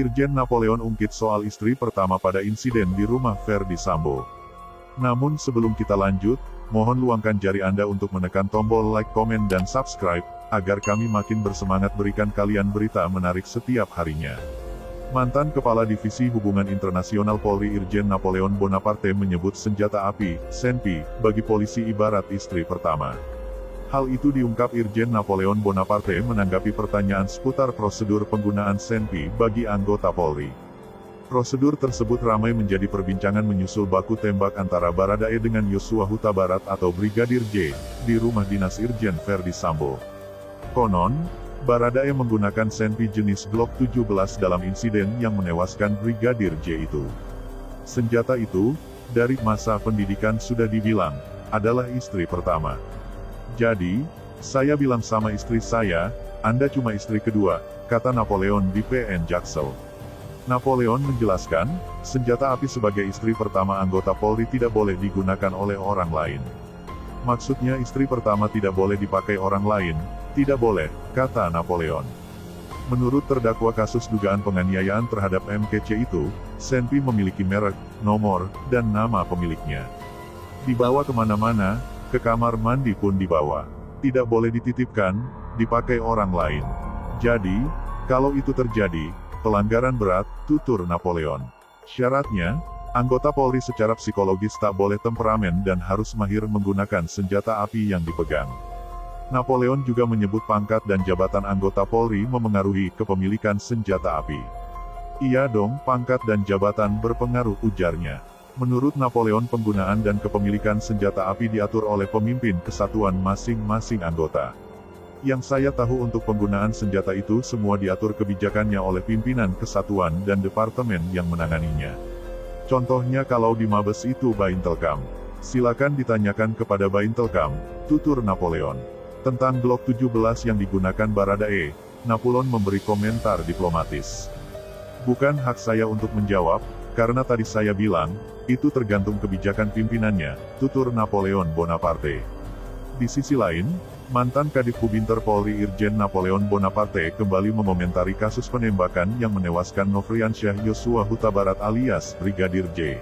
Irjen Napoleon ungkit soal istri pertama pada insiden di rumah Verdi Sambo. Namun sebelum kita lanjut, mohon luangkan jari Anda untuk menekan tombol like, komen, dan subscribe, agar kami makin bersemangat berikan kalian berita menarik setiap harinya. Mantan Kepala Divisi Hubungan Internasional Polri Irjen Napoleon Bonaparte menyebut senjata api, senpi, bagi polisi ibarat istri pertama. Hal itu diungkap Irjen Napoleon Bonaparte menanggapi pertanyaan seputar prosedur penggunaan senpi bagi anggota Polri. Prosedur tersebut ramai menjadi perbincangan menyusul baku tembak antara Baradae dengan Yosua Huta Barat atau Brigadir J, di rumah dinas Irjen Verdi Sambo. Konon, Baradae menggunakan senpi jenis Glock 17 dalam insiden yang menewaskan Brigadir J itu. Senjata itu, dari masa pendidikan sudah dibilang, adalah istri pertama. Jadi, saya bilang sama istri saya, Anda cuma istri kedua, kata Napoleon di PN Jaksel. Napoleon menjelaskan, senjata api sebagai istri pertama anggota Polri tidak boleh digunakan oleh orang lain. Maksudnya istri pertama tidak boleh dipakai orang lain, tidak boleh, kata Napoleon. Menurut terdakwa kasus dugaan penganiayaan terhadap MKC itu, senpi memiliki merek, nomor, dan nama pemiliknya. Dibawa kemana-mana, ke kamar mandi pun dibawa. Tidak boleh dititipkan, dipakai orang lain. Jadi, kalau itu terjadi, pelanggaran berat, tutur Napoleon. Syaratnya, anggota Polri secara psikologis tak boleh temperamen dan harus mahir menggunakan senjata api yang dipegang. Napoleon juga menyebut pangkat dan jabatan anggota Polri memengaruhi kepemilikan senjata api. Iya dong, pangkat dan jabatan berpengaruh, ujarnya. Menurut Napoleon, penggunaan dan kepemilikan senjata api diatur oleh pemimpin kesatuan masing-masing anggota. Yang saya tahu untuk penggunaan senjata itu semua diatur kebijakannya oleh pimpinan kesatuan dan departemen yang menanganinya. Contohnya kalau di Mabes itu Baintelkam. Silakan ditanyakan kepada Baintelkam, tutur Napoleon. Tentang Glock 17 yang digunakan Baradae, Napoleon memberi komentar diplomatis. Bukan hak saya untuk menjawab, karena tadi saya bilang, itu tergantung kebijakan pimpinannya, tutur Napoleon Bonaparte. Di sisi lain, mantan Kadif Hubinter Polri Irjen Napoleon Bonaparte kembali mengomentari kasus penembakan yang menewaskan Nofriansyah Yosua Huta Barat alias Brigadir J.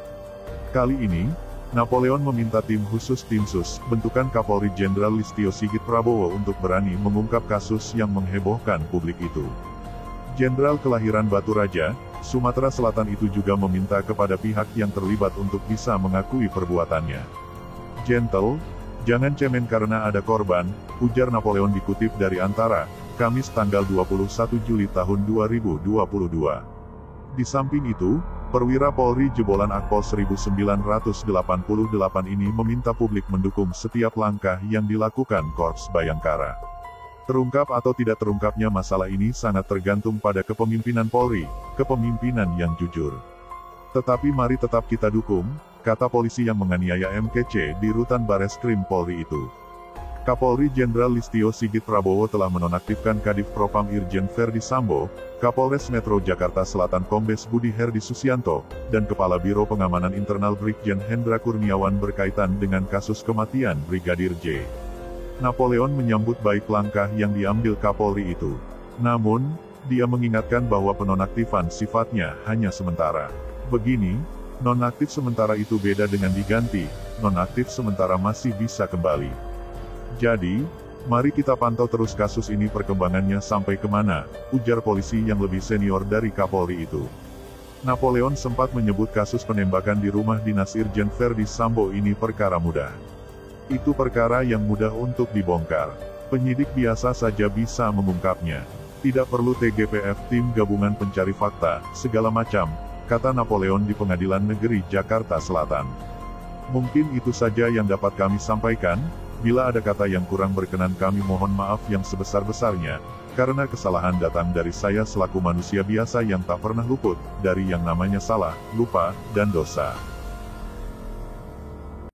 Kali ini, Napoleon meminta tim khusus Timsus, bentukan Kapolri Jenderal Listio Sigit Prabowo untuk berani mengungkap kasus yang menghebohkan publik itu. Jenderal kelahiran Batu Raja, Sumatera Selatan itu juga meminta kepada pihak yang terlibat untuk bisa mengakui perbuatannya. Gentle, jangan cemen karena ada korban, ujar Napoleon dikutip dari Antara, Kamis tanggal 21 Juli tahun 2022. Di samping itu, perwira Polri jebolan Akpol 1988 ini meminta publik mendukung setiap langkah yang dilakukan Korps Bayangkara. Terungkap atau tidak terungkapnya masalah ini sangat tergantung pada kepemimpinan Polri, kepemimpinan yang jujur. Tetapi mari tetap kita dukung, kata polisi yang menganiaya MKC di rutan Bareskrim Polri itu. Kapolri Jenderal Listio Sigit Prabowo telah menonaktifkan Kadif Propam Irjen Verdi Sambo, Kapolres Metro Jakarta Selatan Kombes Budi Herdi Susianto, dan Kepala Biro Pengamanan Internal Brigjen Hendra Kurniawan berkaitan dengan kasus kematian Brigadir J. Napoleon menyambut baik langkah yang diambil Kapolri itu. Namun, dia mengingatkan bahwa penonaktifan sifatnya hanya sementara. Begini, nonaktif sementara itu beda dengan diganti, nonaktif sementara masih bisa kembali. Jadi, mari kita pantau terus kasus ini perkembangannya sampai kemana, ujar polisi yang lebih senior dari Kapolri itu. Napoleon sempat menyebut kasus penembakan di rumah dinas Irjen Verdi Sambo ini perkara mudah. Itu perkara yang mudah untuk dibongkar. Penyidik biasa saja bisa mengungkapnya. Tidak perlu TGPF tim gabungan pencari fakta, segala macam, kata Napoleon di Pengadilan Negeri Jakarta Selatan. Mungkin itu saja yang dapat kami sampaikan, bila ada kata yang kurang berkenan kami mohon maaf yang sebesar-besarnya, karena kesalahan datang dari saya selaku manusia biasa yang tak pernah luput, dari yang namanya salah, lupa, dan dosa.